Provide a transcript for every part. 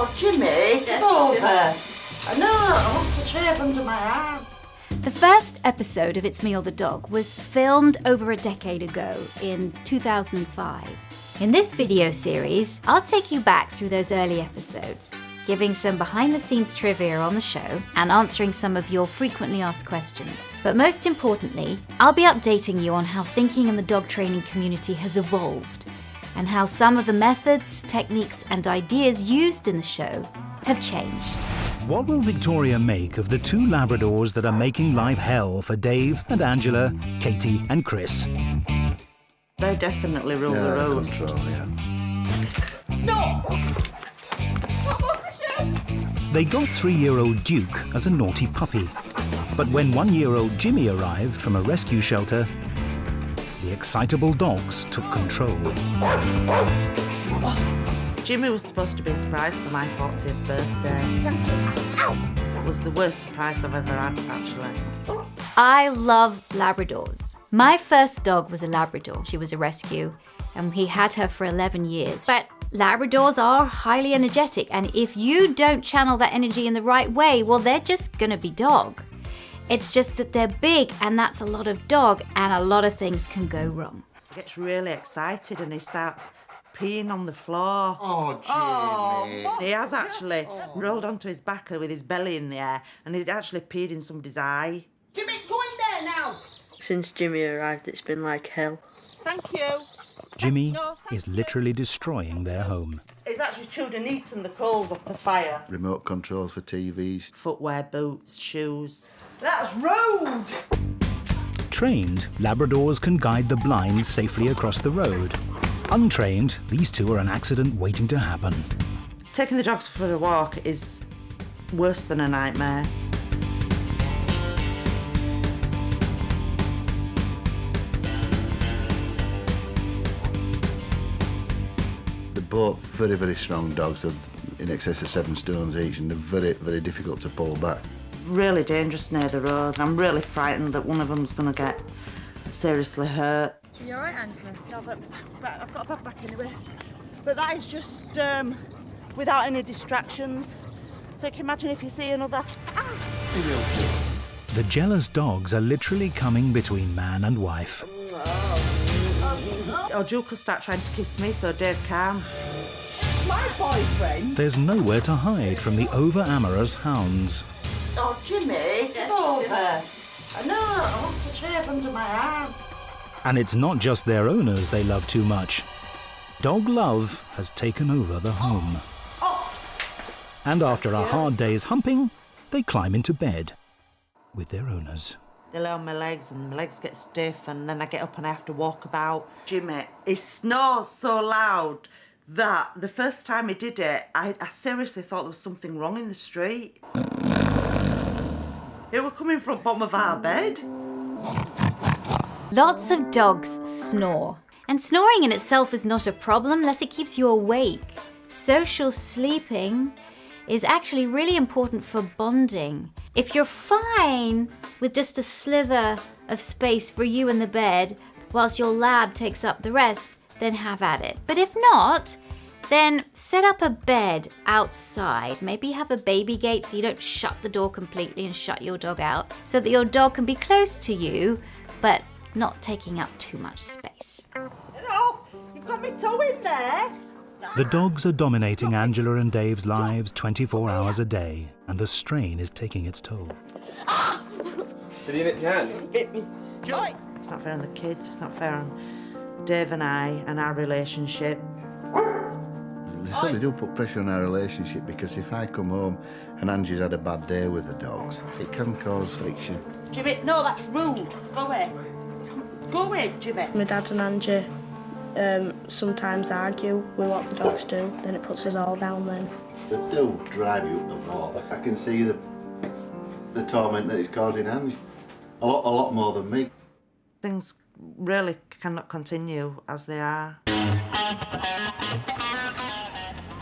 Oh, Jimmy, come over. I know, I want to shave under my arm. The first episode of It's Me or the Dog was filmed over a decade ago in 2005. In this video series, I'll take you back through those early episodes, giving some behind-the-scenes trivia on the show and answering some of your frequently asked questions. But most importantly, I'll be updating you on how thinking in the dog training community has evolved and how some of the methods, techniques, and ideas used in the show have changed. What will Victoria make of the two Labradors that are making life hell for Dave and Angela, Katie and Chris? They definitely rule the road. Control, yeah. No! They got 3-year-old Duke as a naughty puppy. But when 1-year-old Jimmy arrived from a rescue shelter, the excitable dogs took control. Jimmy was supposed to be a surprise for my 40th birthday. It was the worst surprise I've ever had, actually. I love Labradors. My first dog was a Labrador. She was a rescue, and he had her for 11 years. But Labradors are highly energetic, and if you don't channel that energy in the right way, well, they're just gonna be dog. It's just that they're big, and that's a lot of dog, and a lot of things can go wrong. He gets really excited and he starts peeing on the floor. Oh, Jimmy. He has actually rolled onto his back with his belly in the air, and he's actually peed in somebody's eye. Jimmy, go in there now! Since Jimmy arrived, it's been like hell. Thank you. Jimmy is literally destroying their home. He's actually chewed and eaten the coals off the fire. Remote controls for TVs. Footwear, boots, shoes. That's rude! Trained, Labradors can guide the blind safely across the road. Untrained, these two are an accident waiting to happen. Taking the dogs for a walk is worse than a nightmare. They're both very, very strong dogs. They're in excess of 7 stones each, and they're very, very difficult to pull back. Really dangerous near the road. I'm really frightened that one of them's going to get seriously hurt. You all right, Angela? No, but I've got a bag back anyway. But that is just without any distractions. So you can imagine if you see another... The jealous dogs are literally coming between man and wife. Oh, Duke will start trying to kiss me, so Dave can't. My boyfriend? There's nowhere to hide from the over-amorous hounds. Oh, Jimmy, come over. I know, I want to shave under my arm. And it's not just their owners they love too much. Dog love has taken over the home. And after a hard day's humping, they climb into bed with their owners. They lay on my legs and my legs get stiff, and then I get up and I have to walk about. Jimmy, he snores so loud that the first time he did it, I seriously thought there was something wrong in the street. It was coming from the bottom of our bed. Lots of dogs snore. And snoring in itself is not a problem unless it keeps you awake. Social sleeping is actually really important for bonding. If you're fine with just a slither of space for you in the bed whilst your lab takes up the rest, then have at it. But if not, then set up a bed outside. Maybe have a baby gate so you don't shut the door completely and shut your dog out, so that your dog can be close to you, but not taking up too much space. Hello, you've got my toe in there. The dogs are dominating Angela and Dave's lives 24 hours a day, and the strain is taking its toll. Did he hit your hand? Hit me. Joy. It's not fair on the kids, it's not fair on Dave and I and our relationship. They certainly do put pressure on our relationship, because if I come home and Angie's had a bad day with the dogs, it can cause friction. Jimmy, no, that's rude. Go away. Go away, Jimmy. My dad and Angie sometimes argue with what the dogs do, then it puts us all down then. They do drive you up the wall. I can see the torment that it's causing Angie. A lot more than me. Things really cannot continue as they are.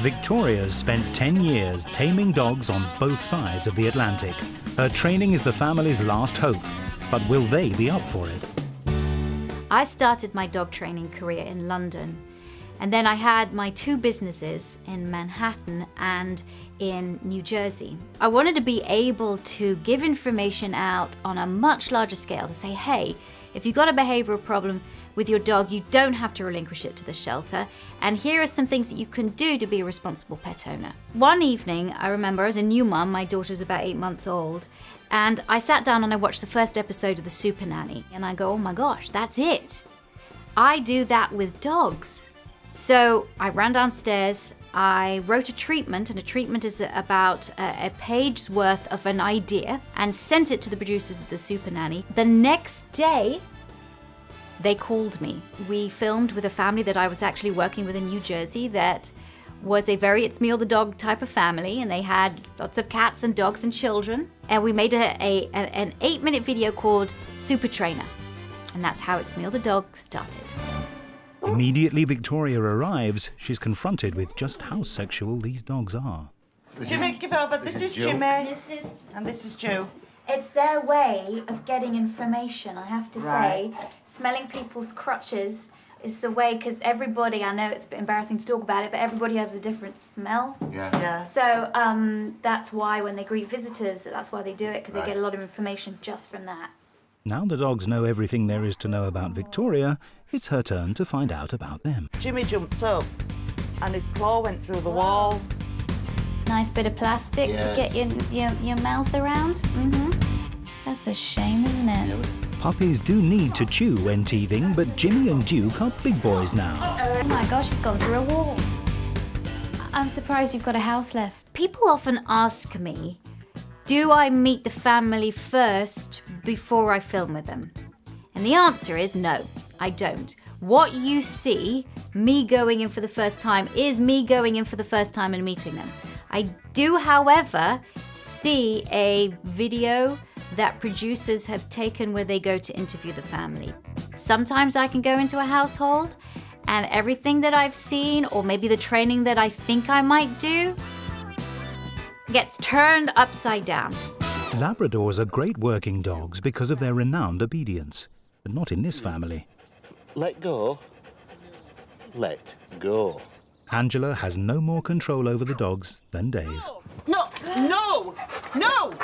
Victoria's spent 10 years taming dogs on both sides of the Atlantic. Her training is the family's last hope, but will they be up for it? I started my dog training career in London, And then I had my 2 businesses in Manhattan and in New Jersey. I wanted to be able to give information out on a much larger scale to say, hey, if you've got a behavioral problem with your dog, you don't have to relinquish it to the shelter. And here are some things that you can do to be a responsible pet owner. One evening, I remember as a new mum, my daughter was about 8 months old, and I sat down and I watched the first episode of The Super Nanny. And I go, oh my gosh, that's it. I do that with dogs. So I ran downstairs, I wrote a treatment, and a treatment is about a page's worth of an idea, and sent it to the producers of The Super Nanny. The next day, they called me. We filmed with a family that I was actually working with in New Jersey that was a very It's Me or the Dog type of family, and they had lots of cats and dogs and children. And we made an 8-minute video called Super Trainer. And that's how It's Me or the Dog started. Immediately Victoria arrives, she's confronted with just how sexual these dogs are. Jimmy, give over. This is Jimmy. And this is Joe. It's their way of getting information, I have to say. Smelling people's crotches is the way, because everybody, I know it's a bit embarrassing to talk about it, but everybody has a different smell. Yeah. So that's why when they greet visitors, that's why they do it, because they get a lot of information just from that. Now the dogs know everything there is to know about Victoria, it's her turn to find out about them. Jimmy jumped up and his claw went through the wall. Nice bit of plastic to get your mouth around. That's a shame, isn't it? Puppies do need to chew when teething, but Jimi and Duke are big boys now. Oh my gosh, he's gone through a wall. I'm surprised you've got a house left. People often ask me, do I meet the family first before I film with them? And the answer is no, I don't. What you see, me going in for the first time, is me going in for the first time and meeting them. I do, however, see a video that producers have taken where they go to interview the family. Sometimes I can go into a household and everything that I've seen, or maybe the training that I think I might do, gets turned upside down. Labradors are great working dogs because of their renowned obedience, but not in this family. Let go. Let go. Angela has no more control over the dogs than Dave. No!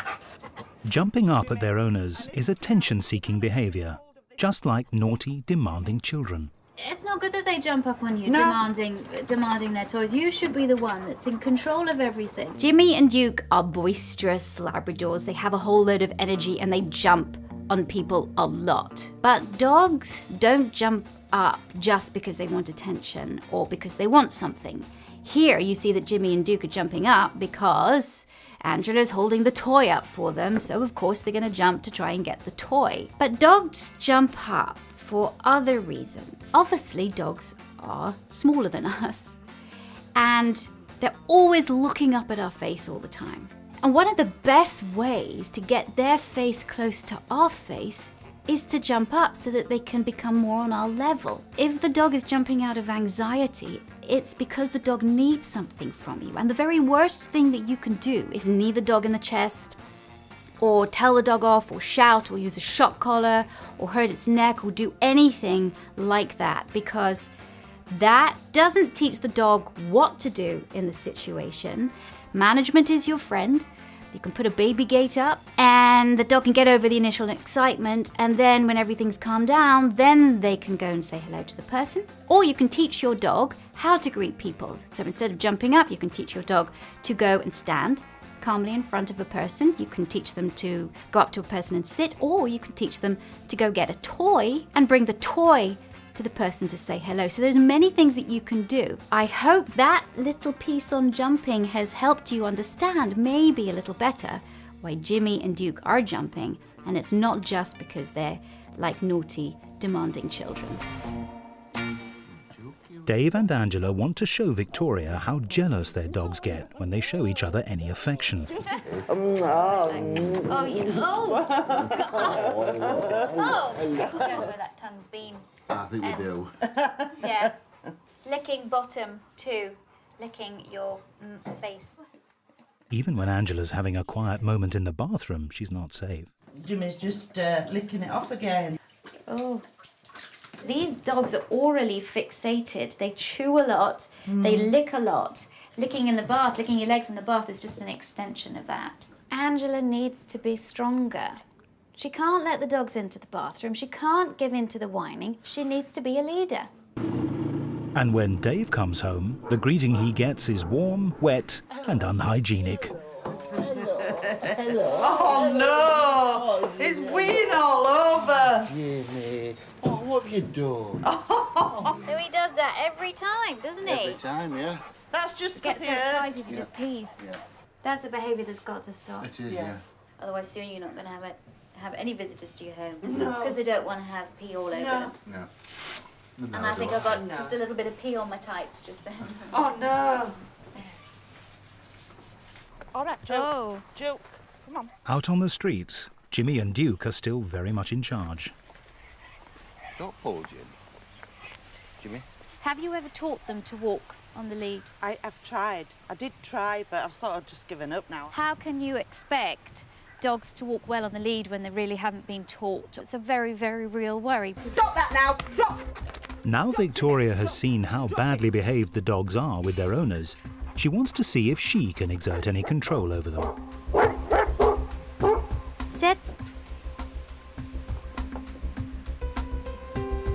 Jumping up at their owners is attention-seeking behaviour, just like naughty, demanding children. It's not good that they jump up on you, demanding their toys. You should be the one that's in control of everything. Jimi and Duke are boisterous Labradors. They have a whole load of energy and they jump on people a lot. But dogs don't jump up just because they want attention or because they want something. Here you see that Jimi and Duke are jumping up because Angela's holding the toy up for them, so of course they're going to jump to try and get the toy. But dogs jump up for other reasons. Obviously, dogs are smaller than us, and they're always looking up at our face all the time. And one of the best ways to get their face close to our face is to jump up so that they can become more on our level. If the dog is jumping out of anxiety, it's because the dog needs something from you. And the very worst thing that you can do is knee the dog in the chest, or tell the dog off, or shout, or use a shock collar, or hurt its neck, or do anything like that, because that doesn't teach the dog what to do in the situation. Management is your friend. You can put a baby gate up and the dog can get over the initial excitement, and then when everything's calmed down, then they can go and say hello to the person. Or you can teach your dog how to greet people. So instead of jumping up, you can teach your dog to go and stand calmly in front of a person. You can teach them to go up to a person and sit, or you can teach them to go get a toy and bring the toy to the person to say hello. So there's many things that you can do. I hope that little piece on jumping has helped you understand maybe a little better why Jimi and Duke are jumping, and it's not just because they're like naughty, demanding children. Dave and Angela want to show Victoria how jealous their dogs get when they show each other any affection. Oh, yeah. Oh, God. Oh, I don't know where that tongue's been. I think we do. Yeah. Licking bottom too. Licking your face. Even when Angela's having a quiet moment in the bathroom, she's not safe. Jimmy's just licking it off again. Oh. These dogs are orally fixated. They chew a lot, they lick a lot. Licking in the bath, licking your legs in the bath is just an extension of that. Angela needs to be stronger. She can't let the dogs into the bathroom. She can't give in to the whining. She needs to be a leader. And when Dave comes home, the greeting he gets is warm, wet, and unhygienic. Oh no! It's weeing all over! Jimmy, what have you done? So he does that every time, doesn't he? Every time, yeah. That's just Gets so because excited he just pees. Yeah. That's a behaviour that's got to stop. It is, yeah. Otherwise soon you're not going to have any visitors to your home. No. Because they don't want to have pee all over them. No. And I think I've got just a little bit of pee on my tights just then. Oh no! All right, Duke. Oh. Duke, come on. Out on the streets, Jimi and Duke are still very much in charge. Don't pull, Jim. Jimmy? Have you ever taught them to walk on the lead? I've tried. I did try, but I've sort of just given up now. How can you expect dogs to walk well on the lead when they really haven't been taught? It's a very, very real worry. Stop that now! Drop! Now Victoria has seen how badly behaved the dogs are with their owners, she wants to see if she can exert any control over them. Sit.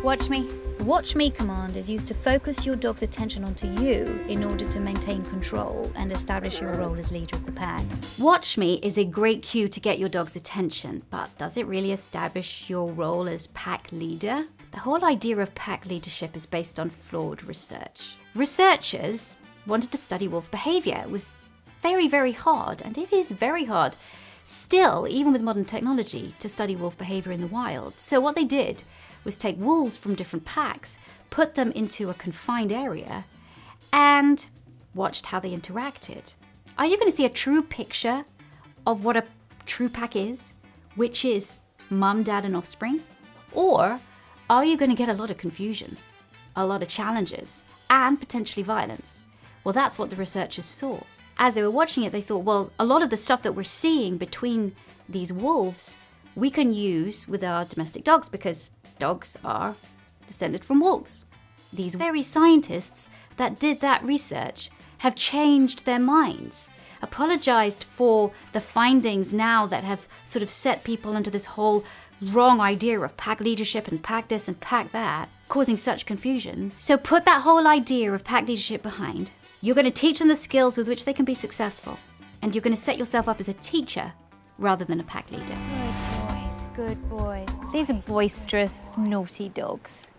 Watch me. The Watch Me command is used to focus your dog's attention onto you in order to maintain control and establish your role as leader of the pack. Watch Me is a great cue to get your dog's attention, but does it really establish your role as pack leader? The whole idea of pack leadership is based on flawed research. Researchers wanted to study wolf behavior. It was very, very hard, and it is very hard still, even with modern technology, to study wolf behavior in the wild. So what they did was take wolves from different packs, put them into a confined area, and watched how they interacted. Are you going to see a true picture of what a true pack is, which is mum, dad, and offspring? Or are you going to get a lot of confusion, a lot of challenges, and potentially violence? Well, that's what the researchers saw. As they were watching it, they thought, well, a lot of the stuff that we're seeing between these wolves, we can use with our domestic dogs because dogs are descended from wolves. These very scientists that did that research have changed their minds, apologized for the findings now that have sort of set people into this whole wrong idea of pack leadership and pack this and pack that, causing such confusion. So put that whole idea of pack leadership behind. You're going to teach them the skills with which they can be successful, and you're going to set yourself up as a teacher rather than a pack leader. Good boy. These are boisterous, naughty dogs,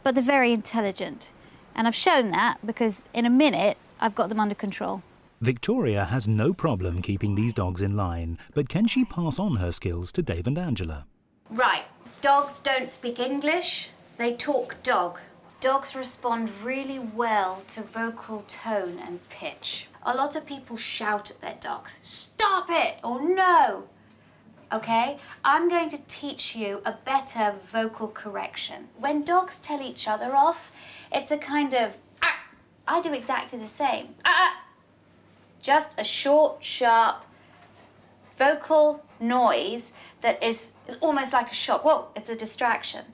but they're very intelligent. And I've shown that because in a minute, I've got them under control. Victoria has no problem keeping these dogs in line, but can she pass on her skills to Dave and Angela? Right. Dogs don't speak English. They talk dog. Dogs respond really well to vocal tone and pitch. A lot of people shout at their dogs, "Stop it!" or "No!" Okay? I'm going to teach you a better vocal correction. When dogs tell each other off, it's a kind of, ah. I do exactly the same. Ah. Just a short, sharp vocal noise that is almost like a shock. Whoa, it's a distraction.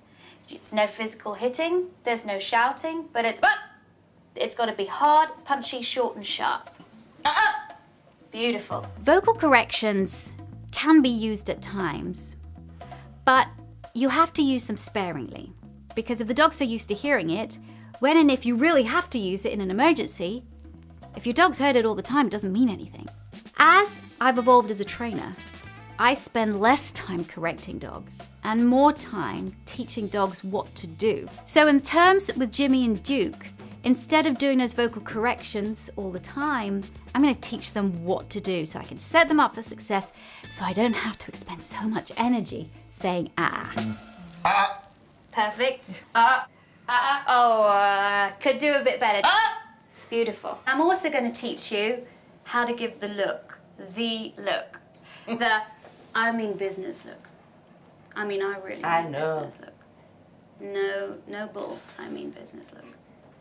It's no physical hitting, there's no shouting, but it's got to be hard, punchy, short and sharp. Beautiful. Vocal corrections can be used at times, but you have to use them sparingly, because if the dog's so used to hearing it, when and if you really have to use it in an emergency, if your dog's heard it all the time, it doesn't mean anything. As I've evolved as a trainer, I spend less time correcting dogs and more time teaching dogs what to do. So in terms with Jimi and Duke, instead of doing those vocal corrections all the time, I'm going to teach them what to do so I can set them up for success so I don't have to expend so much energy saying ah. Ah. Perfect. Could do a bit better. Beautiful. I'm also going to teach you how to give the look. The look. The I mean business look. I mean I really mean business look. No bull. I mean business look.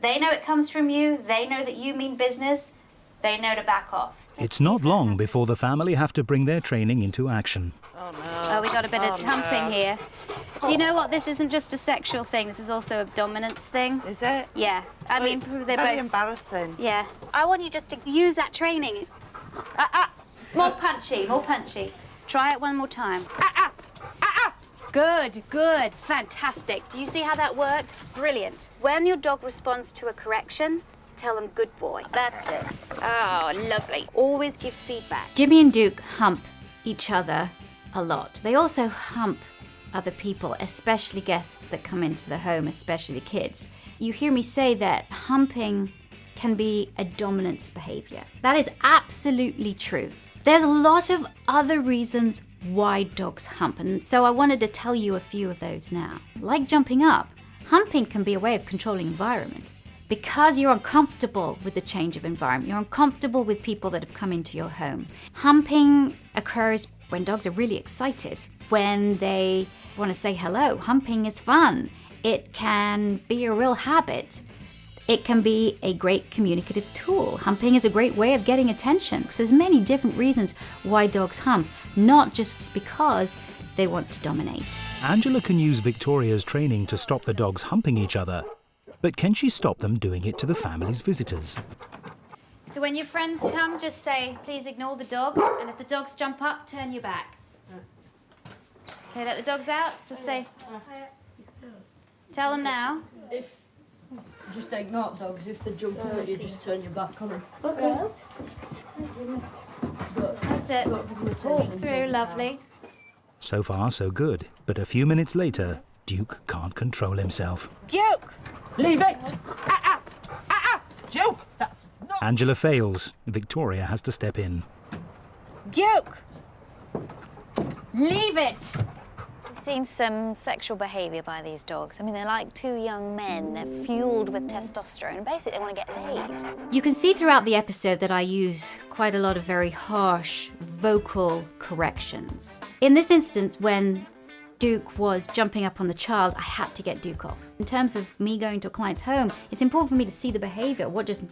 They know it comes from you. They know that you mean business. They know to back off. It's not long before the family have to bring their training into action. Oh, we got a bit of humping here. Do you know what? This isn't just a sexual thing. This is also a dominance thing. Is it? Yeah. I Well, mean, it's they're very both. embarrassing. Yeah. I want you just to use that training. More punchy, more punchy. Try it one more time. Good, good, fantastic. Do you see how that worked? Brilliant. When your dog responds to a correction, tell them good boy. That's it. Oh, lovely. Always give feedback. Jimi and Duke hump each other a lot. They also hump other people, especially guests that come into the home, especially kids. You hear me say that humping can be a dominance behavior. That is absolutely true. There's a lot of other reasons why dogs hump, and so I wanted to tell you a few of those now. Like jumping up, humping can be a way of controlling environment. Because you're uncomfortable with the change of environment, you're uncomfortable with people that have come into your home. Humping occurs when dogs are really excited, when they want to say hello. Humping is fun. It can be a real habit. It can be a great communicative tool. Humping is a great way of getting attention, because there's many different reasons why dogs hump, not just because they want to dominate. Angela can use Victoria's training to stop the dogs humping each other, but can she stop them doing it to the family's visitors? So when your friends come, just say, please ignore the dog, and if the dogs jump up, turn your back. Okay, let the dogs out, just say, tell them now. Just ignore dogs. If they jump on it, you just turn your back on them. That's it. Just walk through, lovely. So far, so good. But a few minutes later, Duke can't control himself. Duke! Leave it! Duke! That's not... Angela fails. Victoria has to step in. Duke! Leave it! We've seen some sexual behaviour by these dogs. I mean, they're like two young men. They're fueled with testosterone. Basically, they want to get laid. You can see throughout the episode that I use quite a lot of very harsh vocal corrections. In this instance, when Duke was jumping up on the child, I had to get Duke off. In terms of me going to a client's home, it's important for me to see the behaviour, what just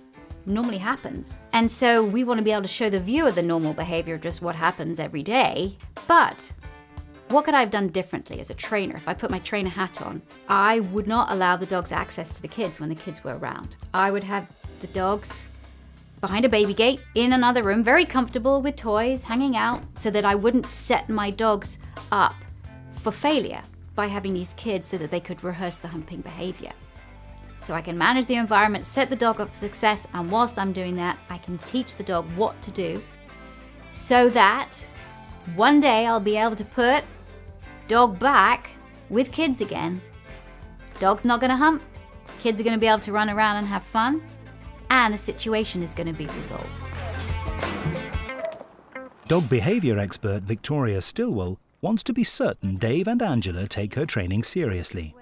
normally happens. And so we want to be able to show the viewer the normal behaviour of just what happens every day. But what could I have done differently as a trainer? If I put my trainer hat on, I would not allow the dogs access to the kids when the kids were around. I would have the dogs behind a baby gate in another room, very comfortable with toys, hanging out, so that I wouldn't set my dogs up for failure by having these kids so that they could rehearse the humping behavior. So I can manage the environment, set the dog up for success, and whilst I'm doing that, I can teach the dog what to do so that one day I'll be able to put dog back with kids again. Dog's not gonna hump, kids are gonna be able to run around and have fun, and the situation is gonna be resolved. Dog behaviour expert Victoria Stilwell wants to be certain Dave and Angela take her training seriously.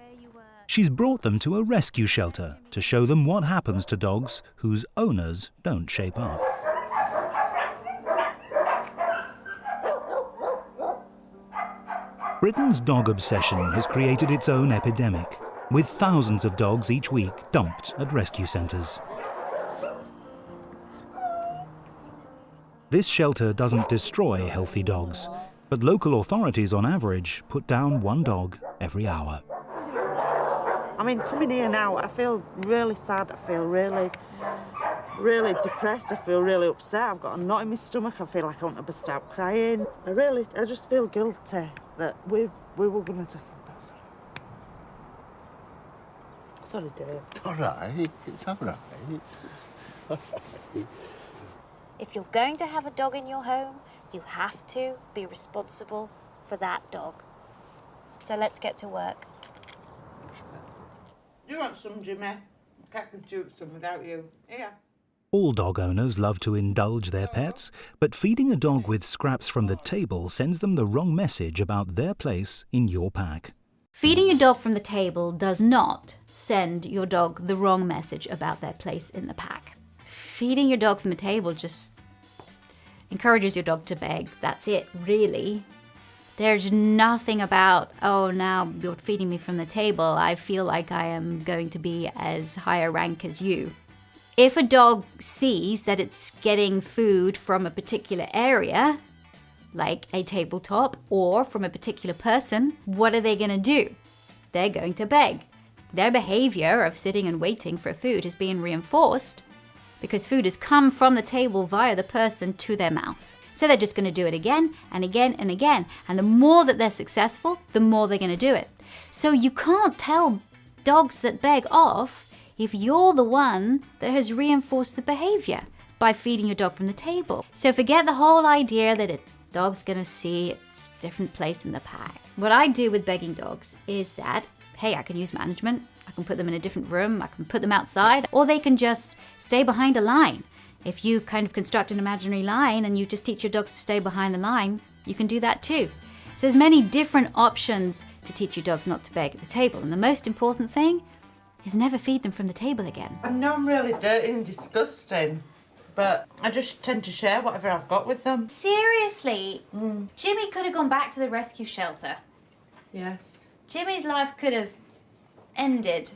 She's brought them to a rescue shelter to show them what happens to dogs whose owners don't shape up. Britain's dog obsession has created its own epidemic, with thousands of dogs each week dumped at rescue centres. This shelter doesn't destroy healthy dogs, but local authorities on average put down one dog every hour. I mean, coming here now, I feel really sad. I feel really depressed. I feel really upset. I've got a knot in my stomach. I feel like I want to burst out crying. I just feel guilty that we were going to take him back. Sorry, Dave. All right, it's all right. If you're going to have a dog in your home, you have to be responsible for that dog. So let's get to work. You want some, Jimmy? I can't do some without you. Here. All dog owners love to indulge their pets, but feeding a dog with scraps from the table sends them the wrong message about their place in your pack. Feeding your dog from the table does not send your dog the wrong message about their place in the pack. Feeding your dog from the table just encourages your dog to beg. That's it, really. There's nothing about, oh, now you're feeding me from the table, I feel like I am going to be as high a rank as you. If a dog sees that it's getting food from a particular area, like a tabletop, or from a particular person, what are they going to do? they're going to beg. Their behavior of sitting and waiting for food is being reinforced because food has come from the table via the person to their mouth. So they're just going to do it again and again and again. And the more that they're successful, the more they're going to do it. So you can't tell dogs that beg off if you're the one that has reinforced the behavior by feeding your dog from the table. So forget the whole idea that a dog's going to see its different place in the pack. What I do with begging dogs is that, hey, I can use management. I can put them in a different room. I can put them outside, or they can just stay behind a line. If you kind of construct an imaginary line and you just teach your dogs to stay behind the line, you can do that too. So there's many different options to teach your dogs not to beg at the table. And the most important thing is never feed them from the table again. I know I'm really dirty and disgusting, but I just tend to share whatever I've got with them. Seriously, Jimmy could have gone back to the rescue shelter. Yes. Jimmy's life could have ended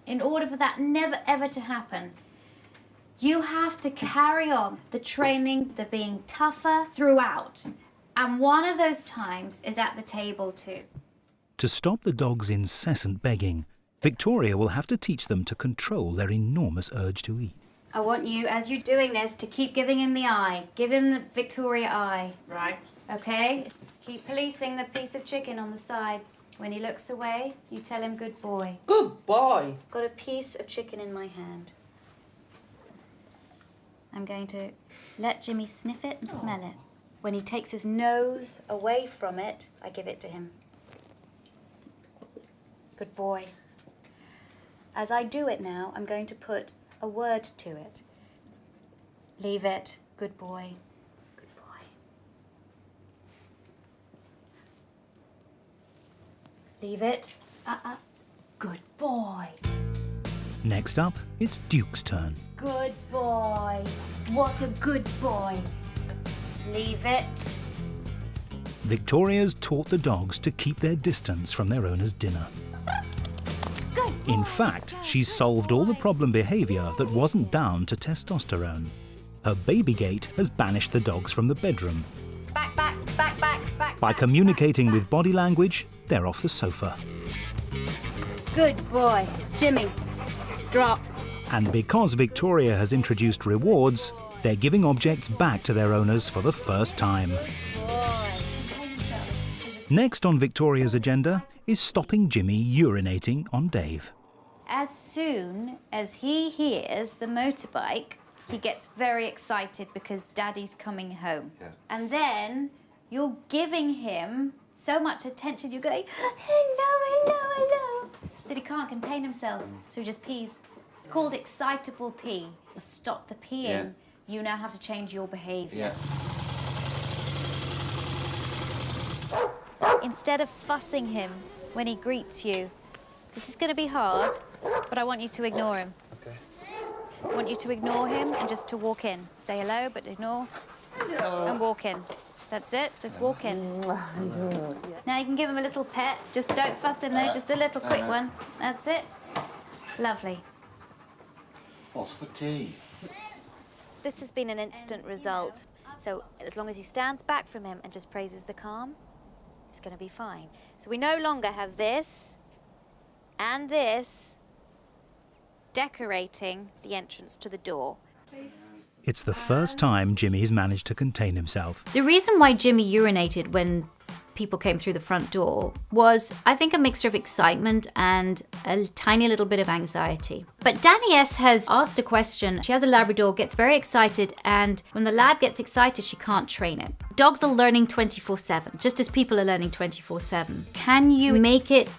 in order for that never ever to happen. You have to carry on the training, the being tougher throughout. And one of those times is at the table too. To stop the dog's incessant begging, Victoria will have to teach them to control their enormous urge to eat. I want you, as you're doing this, to keep giving him the eye. Give him the Victoria eye. Right. Okay? Keep policing the piece of chicken on the side. When he looks away, you tell him good boy. Good boy. Got a piece of chicken in my hand. I'm going to let Jimmy sniff it and smell it. When he takes his nose away from it, I give it to him. Good boy. As I do it now, I'm going to put a word to it. Leave it. Good boy. Good boy. Leave it. Good boy. Next up, it's Duke's turn. Good boy. What a good boy. Leave it. Victoria's taught the dogs to keep their distance from their owner's dinner. Good boy. In fact, she's solved all the problem behaviour that wasn't down to testosterone. Her baby gate has banished the dogs from the bedroom. Back. By communicating with body language, they're off the sofa. Good boy. Jimmy, drop. And because Victoria has introduced rewards, they're giving objects back to their owners for the first time. Next on Victoria's agenda is stopping Jimmy urinating on Dave. As soon as he hears the motorbike, he gets very excited because Daddy's coming home. Yeah. And then you're giving him so much attention, you're going, hello, that he can't contain himself, so he just pees. It's called excitable pee. Stop the peeing. Yeah. You now have to change your behaviour. Instead of fussing him when he greets you, this is going to be hard, but I want you to ignore him. Okay. I want you to ignore him and just to walk in. Say hello, but ignore. Hello. And walk in. That's it, just walk in. Now you can give him a little pet. Just don't fuss him though, just a little quick one. That's it. Lovely. What's for tea? This has been an instant result. So as long as he stands back from him and just praises the calm, it's going to be fine. So we no longer have this and this decorating the entrance to the door. It's the first time Jimmy's managed to contain himself. The reason why Jimmy urinated when people came through the front door was, I think, a mixture of excitement and a tiny little bit of anxiety. But Danny S has asked a question. She has a Labrador, gets very excited, and when the lab gets excited, she can't train it. Dogs are learning 24/7, just as people are learning 24/7. Can you make it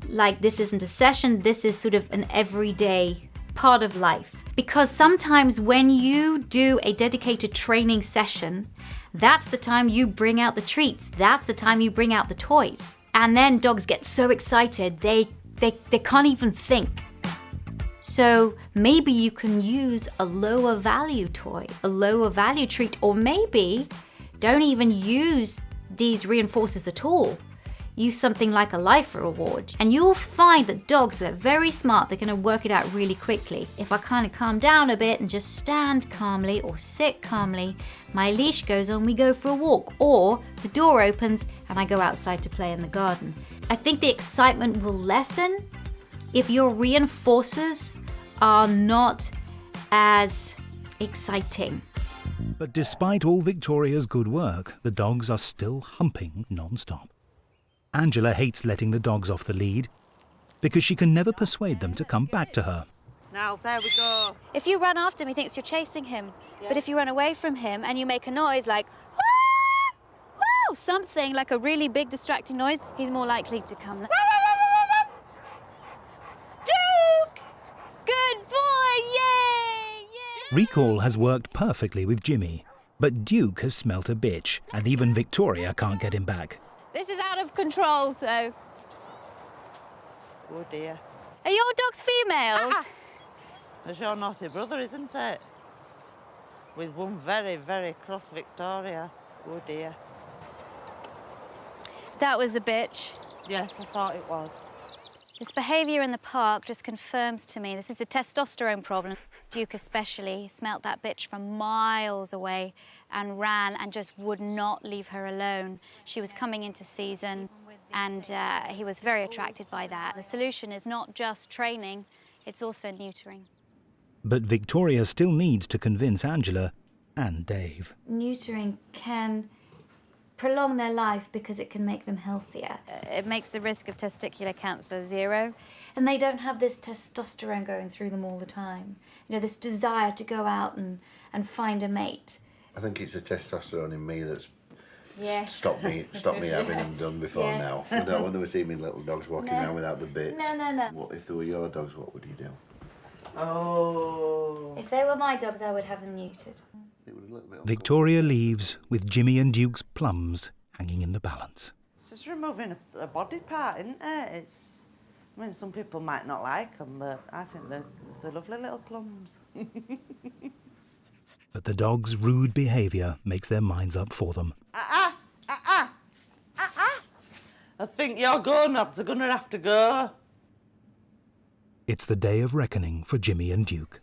like this isn't a session, this is sort of an everyday part of life? Because sometimes when you do a dedicated training session, that's the time you bring out the treats. That's the time you bring out the toys. And then dogs get so excited, they can't even think. So maybe you can use a lower value toy, a lower value treat, or maybe don't even use these reinforcers at all. use something like a life reward. And you'll find that dogs that are very smart, they're going to work it out really quickly. If I kind of calm down a bit and just stand calmly or sit calmly, my leash goes on, we go for a walk, or the door opens and I go outside to play in the garden. I think the excitement will lessen if your reinforcers are not as exciting. But despite all Victoria's good work, the dogs are still humping non-stop. Angela hates letting the dogs off the lead because she can never persuade them to come back to her. Now, there we go. If you run after him, he thinks you're chasing him. Yes. But if you run away from him and you make a noise like, "Wah! Wow," something like a really big distracting noise, he's more likely to come. Duke! Good boy! Yay! Yay! Recall has worked perfectly with Jimmy, but Duke has smelt a bitch, and even Victoria can't get him back. This is out of control, so... Oh dear. Are your dogs females? That's your naughty brother, isn't it? With one very, very cross Victoria. Oh dear. That was a bitch. Yes, I thought it was. This behaviour in the park just confirms to me this is the testosterone problem. Duke especially smelt that bitch from miles away and ran and just would not leave her alone. She was coming into season and he was very attracted by that. The solution is not just training, it's also neutering. But Victoria still needs to convince Angela and Dave. Neutering can prolong their life because it can make them healthier. It makes the risk of testicular cancer 0. And they don't have this testosterone going through them all the time. You know, this desire to go out and find a mate. I think it's the testosterone in me that's Yes. stopped me having them done before Yeah. now. I don't want to see me little dogs walking No. around without the bits. No. What if they were your dogs? What would you do? Oh. If they were my dogs, I would have them neutered. It was a little bit Victoria leaves with Jimmy and Duke's plums hanging in the balance. It's just removing a body part, isn't it? I mean, some people might not like them, but I think they're lovely little plums. But the dogs' rude behaviour makes their minds up for them. I think your gonads are going to have to go. It's the day of reckoning for Jimmy and Duke.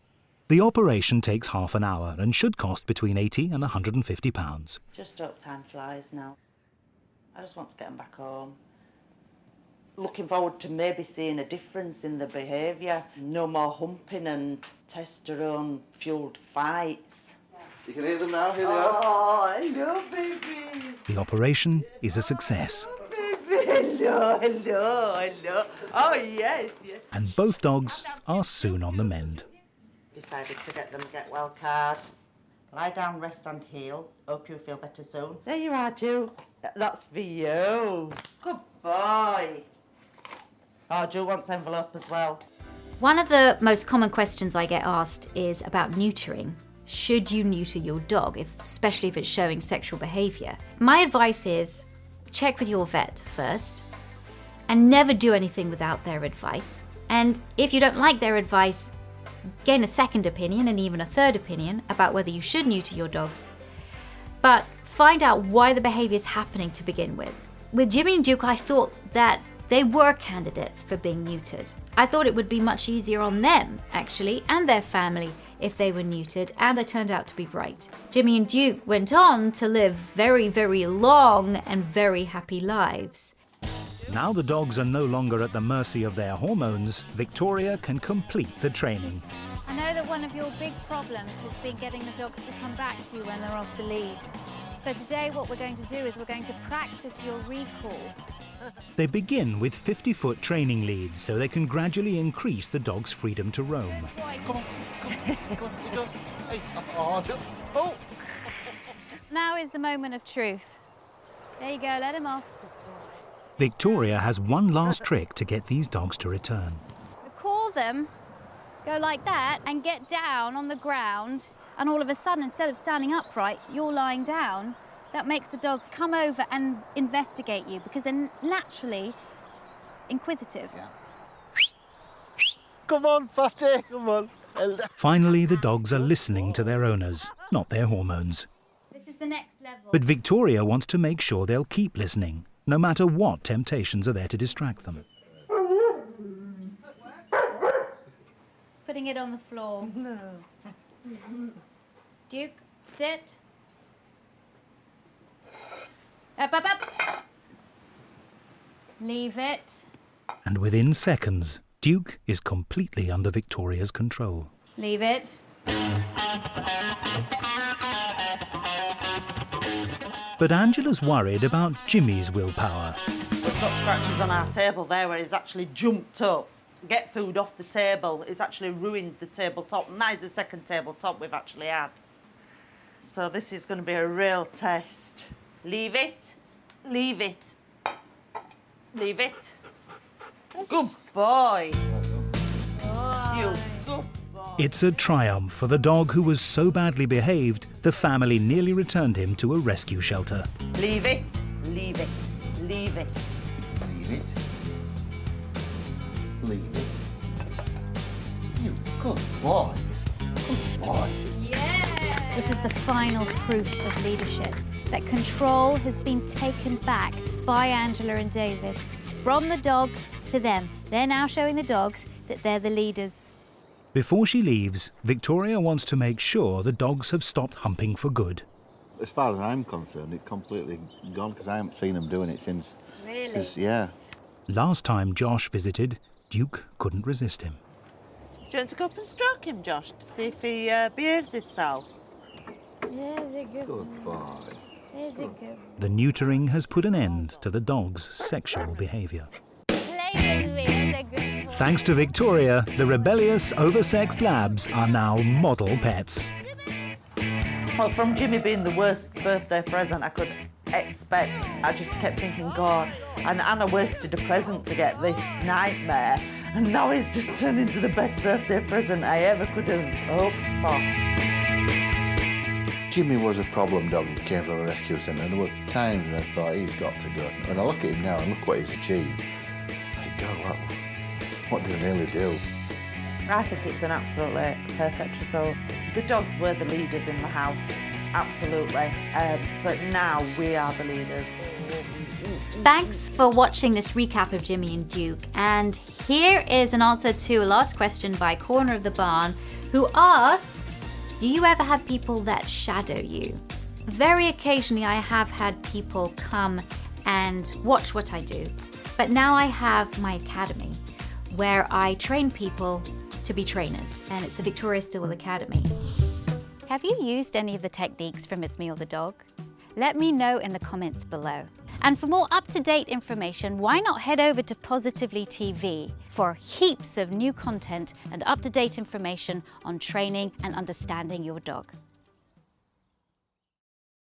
The operation takes half an hour and should cost between £80 and £150. Just hope time flies now. I just want to get them back home. Looking forward to maybe seeing a difference in the behaviour. No more humping and testosterone-fuelled fights. You can hear them now, here they are. Oh, hello, baby. The operation is a success, Baby, hello. Oh, yes. and both dogs are soon on the mend. Decided to get them a get well card. Lie down, rest and heal. Hope you feel better soon. There you are, Duke. That's for you. Good boy. Oh, Duke wants envelope as well. One of the most common questions I get asked is about neutering. Should you neuter your dog, especially if it's showing sexual behaviour? My advice is check with your vet first and never do anything without their advice. And if you don't like their advice, gain a second opinion and even a third opinion about whether you should neuter your dogs. But find out why the behaviour is happening to begin with. With Jimi and Duke, I thought that they were candidates for being neutered. I thought it would be much easier on them, actually, and their family if they were neutered, and I turned out to be right. Jimi and Duke went on to live very, very long and very happy lives. Now the dogs are no longer at the mercy of their hormones, Victoria can complete the training. I know that one of your big problems has been getting the dogs to come back to you when they're off the lead. So today what we're going to do is we're going to practice your recall. They begin with 50-foot training leads so they can gradually increase the dog's freedom to roam. Now is the moment of truth. There you go, let him off. Victoria has one last trick to get these dogs to return. Call them, go like that, and get down on the ground, and all of a sudden, instead of standing upright, you're lying down. That makes the dogs come over and investigate you because they're naturally inquisitive. Yeah. Come on, Fatty, come on. Finally, the dogs are listening to their owners, not their hormones. This is the next level. But Victoria wants to make sure they'll keep listening, no matter what temptations are there to distract them. Putting it on the floor. No. Duke, sit. Up, up, up. Leave it. And within seconds, Duke is completely under Victoria's control. Leave it. But Angela's worried about Jimmy's willpower. We've got scratches on our table there where he's actually jumped up, get food off the table. It's actually ruined the tabletop. And that is the second tabletop we've actually had. So this is going to be a real test. Leave it. Leave it. Leave it. Good boy. You good boy. It's a triumph for the dog who was so badly behaved, the family nearly returned him to a rescue shelter. Leave it. Leave it. Leave it. Leave it. Leave it. You good boys. Good boy. This is the final proof of leadership, that control has been taken back by Angela and David, from the dogs to them. They're now showing the dogs that they're the leaders. Before she leaves, Victoria wants to make sure the dogs have stopped humping for good. As far as I'm concerned, it's completely gone because I haven't seen them doing it since. Really? Yeah. Last time Josh visited, Duke couldn't resist him. Do you want to go up and stroke him, Josh, to see if he behaves himself? Good boy. The neutering has put an end to the dog's sexual behaviour. Play with me, that's a good boy. Thanks to Victoria, the rebellious, oversexed labs are now model pets. Well, from Jimmy being the worst birthday present I could expect, I just kept thinking, God, and Anna wasted a present to get this nightmare, and now he's just turned into the best birthday present I ever could have hoped for. Jimmy was a problem dog. He came from a rescue centre. There were times when I thought he's got to go. When I look at him now and look what he's achieved, I go, what did I nearly do? I think it's an absolutely perfect result. The dogs were the leaders in the house, absolutely. But now we are the leaders. Thanks for watching this recap of Jimi and Duke. And here is an answer to a last question by Corner of the Barn, who asks, do you ever have people that shadow you? Very occasionally I have had people come and watch what I do. But now I have my academy where I train people to be trainers, and it's the Victoria Stilwell Academy. Have you used any of the techniques from It's Me or the Dog? Let me know in the comments below. And for more up-to-date information, why not head over to Positively TV for heaps of new content and up-to-date information on training and understanding your dog.